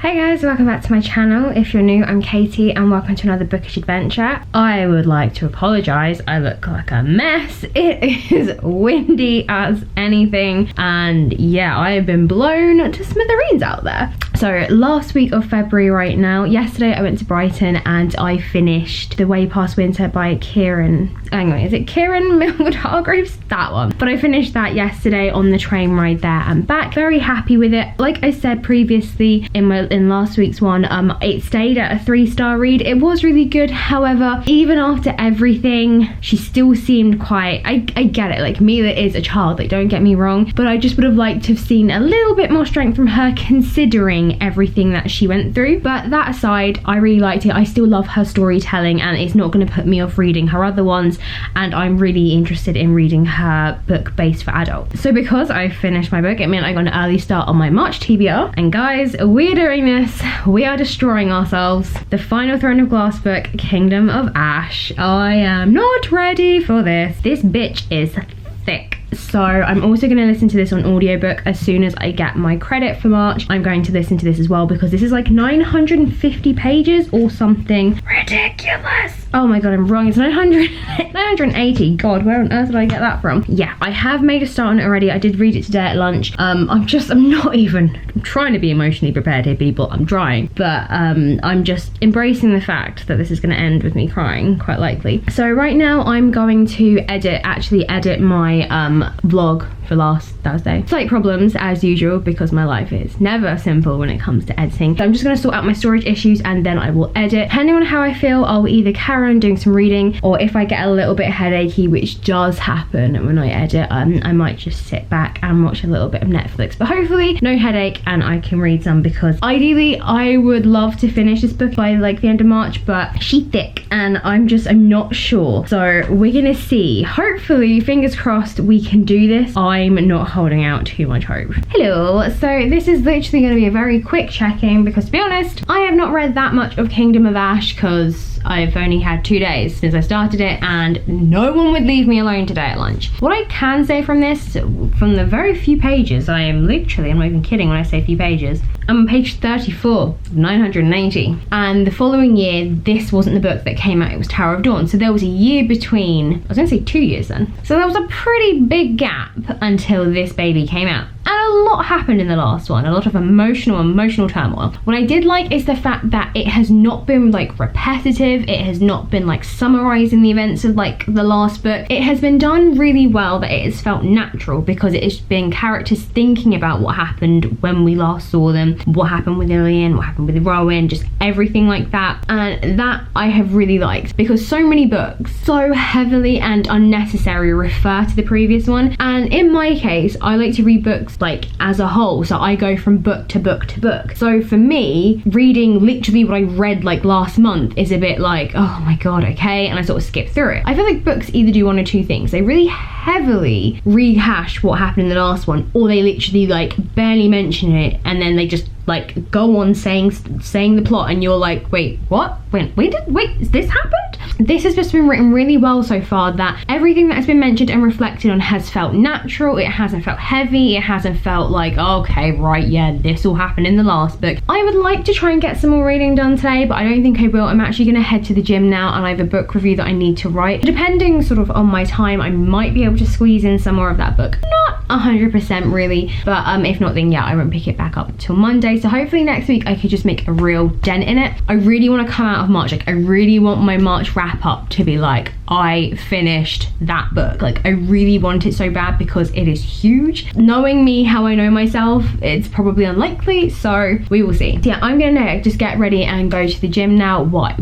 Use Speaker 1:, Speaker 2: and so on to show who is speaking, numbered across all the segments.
Speaker 1: Hey guys, welcome back to my channel. If you're new, I'm Katie and welcome to another bookish adventure. I would like to apologise, I look like a mess. It is windy as anything and yeah, I have been blown to smithereens out there. So last week of February right now, yesterday I went to Brighton and I finished The Way Past Winter by Kieran. Hang on, is it Kieran Millwood Hargreaves? That one. But I finished that yesterday on the train ride there and back. Very happy with it. Like I said previously in last week's one, it stayed at a 3-star read. It was really good. However, even after everything, she still seemed quite, I get it, like Mila is a child, like don't get me wrong, but I just would have liked to have seen a little bit more strength from her considering everything that she went through. But that aside, I really liked it. I still love her storytelling and it's not going to put me off reading her other ones, and I'm really interested in reading her book based for adults. So because I finished my book, it meant I got an early start on my March TBR, and guys, we're doing this. We are destroying ourselves. The final Throne of Glass book, Kingdom of Ash. I am not ready for this. This bitch is thick. So I'm also going to listen to this on audiobook as soon as I get my credit for March. I'm going to listen to this as well because this is like 950 pages or something ridiculous. Oh my god, I'm wrong. It's 980. God, where on earth did I get that from? Yeah, I have made a start on it already. I did read it today at lunch. I'm trying to be emotionally prepared here, people. I'm trying. But I'm just embracing the fact that this is going to end with me crying, quite likely. So right now I'm going to actually edit my vlog for last Thursday. Slight problems as usual because my life is never simple when it comes to editing. So I'm just going to sort out my storage issues and then I will edit. Depending on how I feel, I'll either carry on doing some reading, or if I get a little bit headachy, which does happen when I edit, I might just sit back and watch a little bit of Netflix. But hopefully no headache and I can read some, because ideally I would love to finish this book by like the end of March, but she's thick and I'm not sure. So we're gonna see. Hopefully, fingers crossed, we can do this. I'm not holding out too much hope. Hello, so this is literally going to be a very quick check-in because to be honest, I have not read that much of Kingdom of Ash because I've only had 2 days since I started it and no one would leave me alone today at lunch. What I can say from this, from the very few pages, I'm not even kidding when I say few pages, I'm on page 34, 980. And the following year, this wasn't the book that came out, it was Tower of Dawn. So there was a year between, I was gonna say 2 years then. So there was a pretty big gap until this baby came out. And a lot happened in the last one, a lot of emotional turmoil. What I did like is the fact that it has not been like repetitive, it has not been like summarizing the events of like the last book. It has been done really well, that it has felt natural because it has been characters thinking about what happened when we last saw them, what happened with Ilian, what happened with Rowan, just everything like that. And that I have really liked because so many books so heavily and unnecessarily refer to the previous one. And in my case, I like to read books like as a whole, so I go from book to book to book. So for me, reading literally what I read like last month is a bit like, oh my god, okay, and I sort of skip through it. I feel like books either do one or two things. They really heavily rehash what happened in the last one, or they literally like barely mention it and then they just like go on saying the plot and you're like, wait, what? Wait, is this happened? This has just been written really well so far, that everything that has been mentioned and reflected on has felt natural. It hasn't felt heavy. It hasn't felt like, okay, right, yeah, this all happened in the last book. I would like to try and get some more reading done today, but I don't think I will. I'm actually going to head to the gym now and I have a book review that I need to write. Depending sort of on my time, I might be able to squeeze in some more of that book. Not 100% really, but if not, then yeah, I won't pick it back up until Monday. So hopefully next week I could just make a real dent in it. I really want to come out of March, like I really want my March wrap up to be like, I finished that book. Like I really want it so bad because it is huge. Knowing me how I know myself, it's probably unlikely, so we will see. So yeah, I'm gonna just get ready and go to the gym now. What?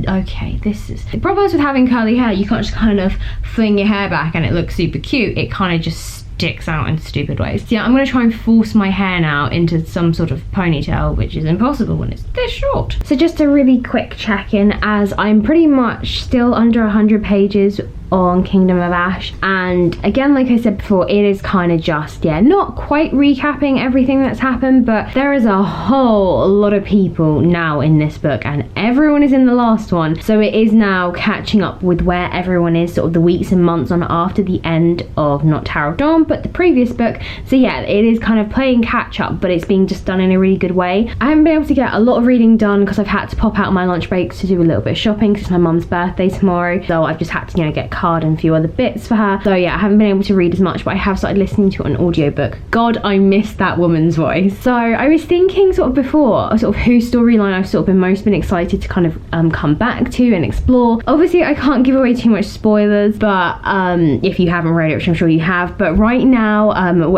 Speaker 1: Okay, this is the problems with having curly hair. You can't just kind of fling your hair back and it looks super cute. It kind of just sticks out in stupid ways. So yeah, I'm gonna try and force my hair now into some sort of ponytail, which is impossible when it's this short. So just a really quick check-in, as I'm pretty much still under 100 pages on Kingdom of Ash. And again, like I said before, it is kind of just, yeah, not quite recapping everything that's happened, but there is a whole lot of people now in this book, and everyone is in the last one. So it is now catching up with where everyone is sort of the weeks and months on after the end of not Tower of Dawn, but the previous book. So yeah, it is kind of playing catch up, but it's being just done in a really good way. I haven't been able to get a lot of reading done because I've had to pop out on my lunch breaks to do a little bit of shopping because it's my mum's birthday tomorrow. So I've just had to, you know, get a card and a few other bits for her. So yeah, I haven't been able to read as much, but I have started listening to an audiobook. God, I miss that woman's voice. So I was thinking sort of before, sort of whose storyline I've sort of been excited to kind of come back to and explore. Obviously, I can't give away too much spoilers, but if you haven't read it, which I'm sure you have, but right now,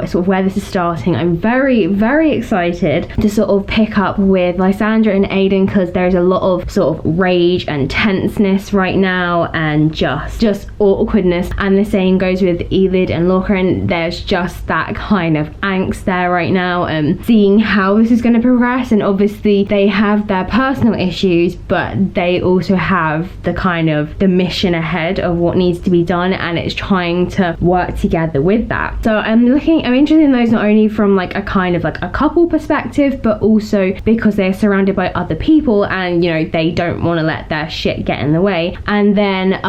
Speaker 1: sort of where this is starting, I'm very, very excited to sort of pick up with Lysandra and Aiden, because there's a lot of sort of rage and tenseness right now, and just awkwardness. And the same goes with Elid and Lorcan. There's just that kind of angst there right now, seeing how this is going to progress. And obviously they have their personal issues, but they also have the kind of the mission ahead of what needs to be done, and it's trying to work together with that. So I'm interested in those not only from like a kind of like a couple perspective, but also because they're surrounded by other people, and you know, they don't want to let their shit get in the way. And then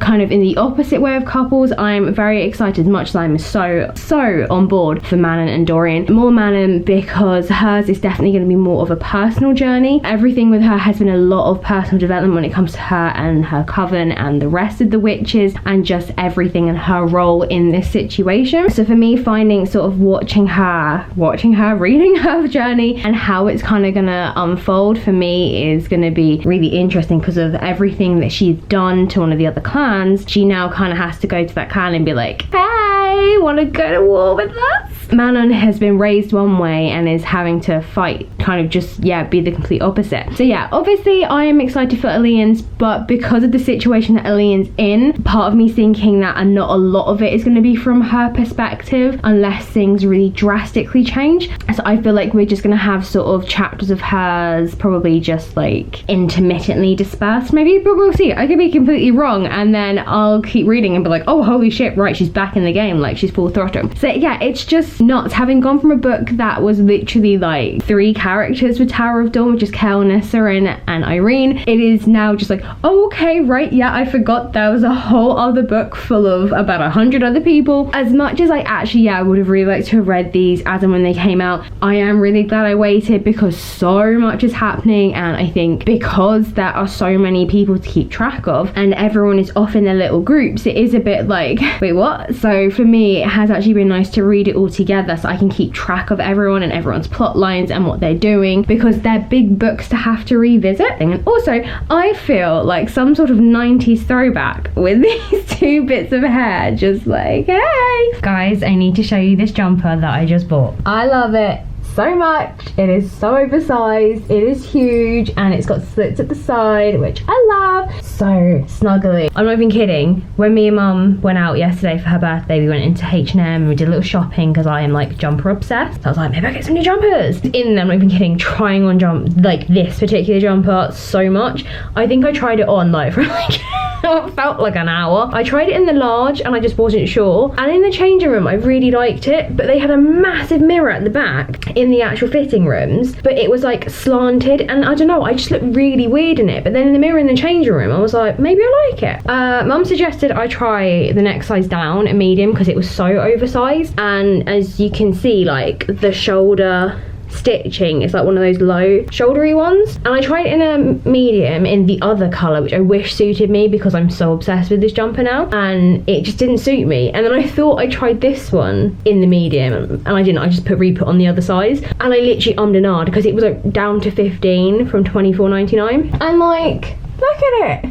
Speaker 1: kind of in the opposite way of couples, I'm very excited, much as I'm so on board for Manon and Dorian. More Manon, because hers is definitely going to be more of a personal journey. Everything with her has been a lot of personal development when it comes to her and her coven and the rest of the witches, and just everything and her role in this situation. So for me, finding sort of watching her, reading her journey and how it's kind of gonna unfold for me is gonna be really interesting, because of everything that she's done to one of the other clans. She now kind of has to go to that clan and be like, hey, want to go to war with us? Manon has been raised one way and is having to fight, kind of just, yeah, be the complete opposite. So yeah, obviously I am excited for Alliance, but because of the situation that Alliance in, part of me thinking that not a lot of it is going to be from her perspective unless things really drastically change. So I feel like we're just going to have sort of chapters of hers probably just like intermittently dispersed maybe, but we'll see. I could be completely wrong, and then I'll keep reading and be like, oh holy shit, right, she's back in the game, like she's full throttle. So yeah, it's just nuts having gone from a book that was literally like 3 characters with Tower of Dawn, which is Kel, Nessa and Irene. It is now just like, oh okay, right, yeah, I forgot there was a whole other book full of about 100 other people. As much as I actually, yeah, I would have really liked to have read these as and when they came out, I am really glad I waited, because so much is happening, and I think because there are so many people to keep track of and everyone is off in their little groups, it is a bit like, wait, what? So for me, it has actually been nice to read it all together so I can keep track of everyone and everyone's plot lines and what they're doing, because they're big books to have to revisit. And also, I feel like some sort of 90s throwback with these 2 bits of hair, just like, hey guys, I need to show you this jumper that I just bought. I love it so much. It is so oversized, it is huge, and it's got slits at the side, which I love. So snuggly. I'm not even kidding. When me and mum went out yesterday for her birthday, we went into H&M and we did a little shopping, because I am like jumper obsessed. So I was like, maybe I'll get some new jumpers. In them, I'm not even kidding, trying on like this particular jumper so much. I think I tried it on like for like it felt like an hour. I tried it in the large and I just wasn't sure, and in the changing room I really liked it, but they had a massive mirror at the back in the actual fitting rooms, but it was like slanted, and I don't know, I just looked really weird in it. But then in the mirror in the changing room, I was like, maybe I like it. Mum suggested I try the next size down, a medium, because it was so oversized, and as you can see, like the shoulder stitching is like one of those low shouldery ones, and I tried it in a medium in the other colour, which I wish suited me because I'm so obsessed with this jumper now, and it just didn't suit me. And then I thought I tried this one in the medium, and I didn't. I just put re-put on the other size, and I literally ummed and ahed because it was like down to 15 from $24.99, and like, look at it.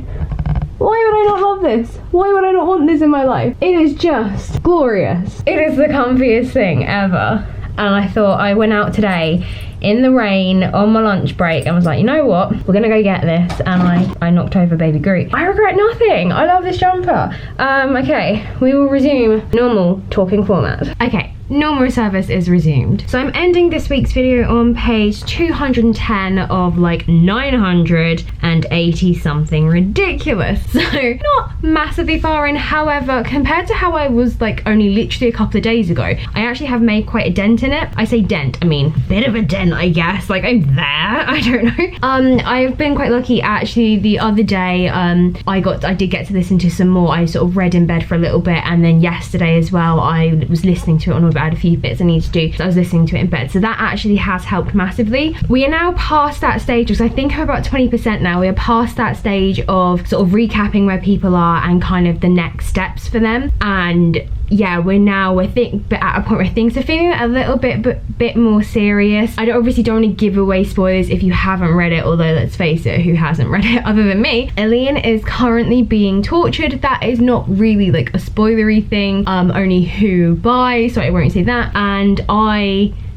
Speaker 1: Why would I not love this? Why would I not want this in my life? It is just glorious. It is the comfiest thing ever. And I thought, I went out today in the rain on my lunch break and was like, you know what, we're gonna go get this, and I knocked over baby Groot. I regret nothing. I love this jumper. Okay, we will resume normal talking format. Okay, normal service is resumed. So I'm ending this week's video on page 210 of like 980 something, ridiculous. So not massively far in, however, compared to how I was like only literally a couple of days ago, I actually have made quite a dent in it. I say dent, I mean bit of a dent, I guess, like I'm there, I don't know. I've been quite lucky actually. The other day I did get to listen to some more. I sort of read in bed for a little bit, and then yesterday as well I was listening to it on. I had a few bits I need to do, so I was listening to it in bed, so that actually has helped massively. We are now past that stage, because I think we're about 20% now. We are past that stage of sort of recapping where people are and kind of the next steps for them, and yeah, we're at a point where things are feeling a little bit more serious. I obviously don't want to give away spoilers if you haven't read it, although let's face it, who hasn't read it other than me? Elaine is currently being tortured. That is not really like a spoilery thing, only who by, so I won't say that. And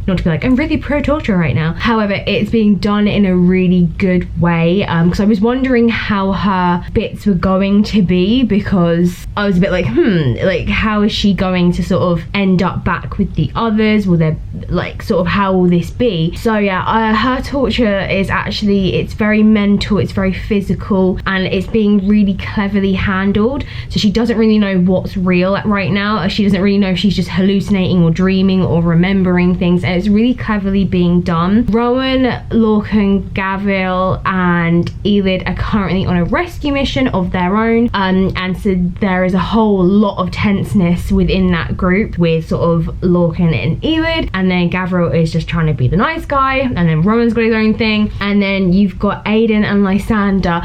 Speaker 1: not to be like, I'm really pro-torture right now. However, it's being done in a really good way, because I was wondering how her bits were going to be, because I was a bit like, like how is she going to sort of end up back with the others? Will there, like, sort of how will this be? So yeah, her torture is actually, it's very mental, it's very physical, and it's being really cleverly handled. So she doesn't really know what's real right now. She doesn't really know if she's just hallucinating or dreaming or remembering things. And it's really cleverly being done. Rowan, Lorcan, Gavril and Elid are currently on a rescue mission of their own, and so there is a whole lot of tenseness within that group with sort of Lorcan and Elid, and then Gavril is just trying to be the nice guy, and then Rowan's got his own thing, and then you've got Aiden and Lysander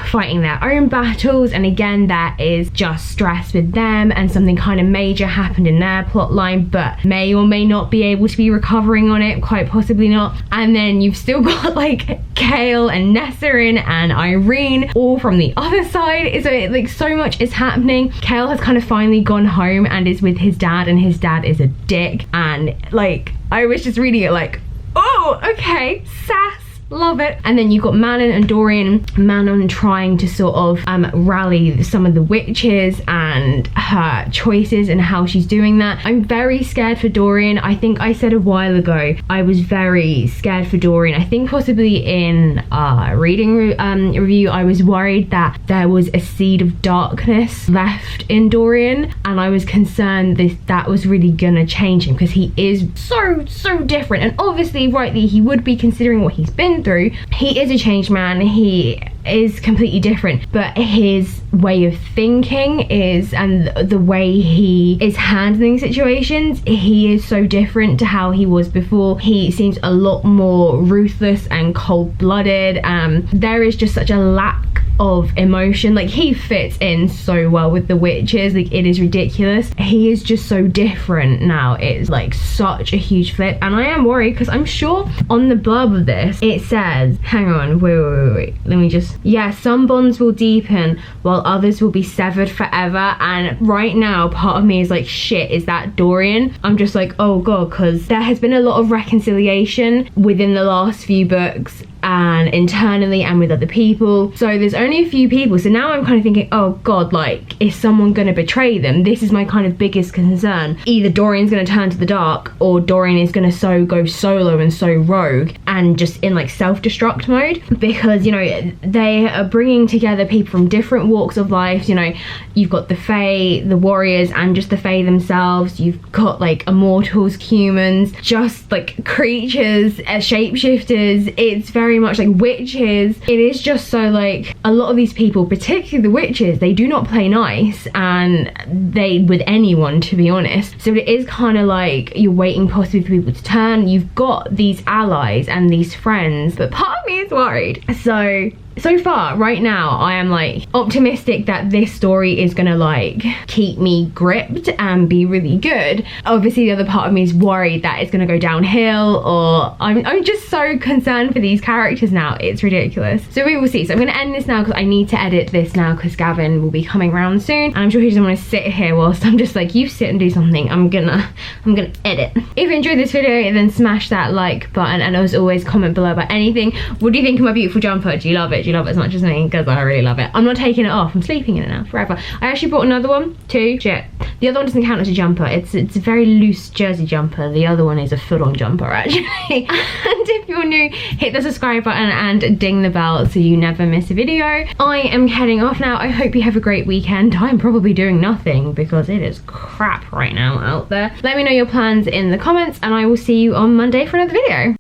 Speaker 1: fighting their own battles, and again that is just stress with them, and something kind of major happened in their plot line but may or may not be able to be recovering on it, quite possibly not. And then you've still got like Kale and Nesserin and Irene all from the other side. So like so much is happening. Kale has kind of finally gone home and is with his dad, and his dad is a dick, and like I was just reading it like, oh okay, sass, love it. And then you've got Manon and Dorian. Manon trying to sort of rally some of the witches and her choices and how she's doing that. I'm very scared for Dorian. I think I said a while ago I was very scared for Dorian. I think possibly in reading review I was worried that there was a seed of darkness left in Dorian, and I was concerned that was really gonna change him, because he is so different, and obviously rightly he would be, considering what he's been through. He is a changed man, he is completely different, but his way of thinking is, and the way he is handling situations, he is so different to how he was before. He seems a lot more ruthless and cold-blooded. There is just such a lack of emotion. Like he fits in so well with the witches, like it is ridiculous. He is just so different now. It's like such a huge flip, and I am worried because I'm sure on the blurb of this it says, hang on, wait, let me just, yeah, some bonds will deepen while others will be severed forever. And right now part of me is like, shit, is that Dorian? I'm just like, oh god, because there has been a lot of reconciliation within the last few books and internally and with other people, so there's only a few people. So now I'm kind of thinking, oh god, like is someone gonna betray them? This is my kind of biggest concern. Either Dorian's gonna turn to the dark, or Dorian is gonna go solo and so rogue and just in like self-destruct mode, because you know they are bringing together people from different walks of life. You know, you've got the Fae, the warriors, and just the Fae themselves. You've got like immortals, humans, just like creatures, shapeshifters. It's very much like witches. It is just so like a lot of these people, particularly the witches, they do not play nice, and they with anyone, to be honest. So it is kind of like you're waiting possibly for people to turn. You've got these allies and these friends, but part of me is worried. So far right now I am like optimistic that this story is gonna like keep me gripped and be really good. Obviously the other part of me is worried that it's gonna go downhill, or I'm just so concerned for these characters now. It's ridiculous. So we will see. So I'm gonna end this now because I need to edit this now, because Gavin will be coming around soon, and I'm sure he doesn't want to sit here whilst I'm just like, you sit and do something. I'm gonna edit. If you enjoyed this video, then smash that like button, and as always comment below about anything. What do you think of my beautiful jumper? Do you love it? Do you love it as much as me? Because I really love it. I'm not taking it off. I'm sleeping in it now forever. I actually bought another one too. Shit. The other one doesn't count as a jumper. It's a very loose jersey jumper. The other one is a full-on jumper actually. And if you're new, hit the subscribe button and ding the bell so you never miss a video. I am heading off now. I hope you have a great weekend. I'm probably doing nothing because it is crap right now out there. Let me know your plans in the comments and I will see you on Monday for another video.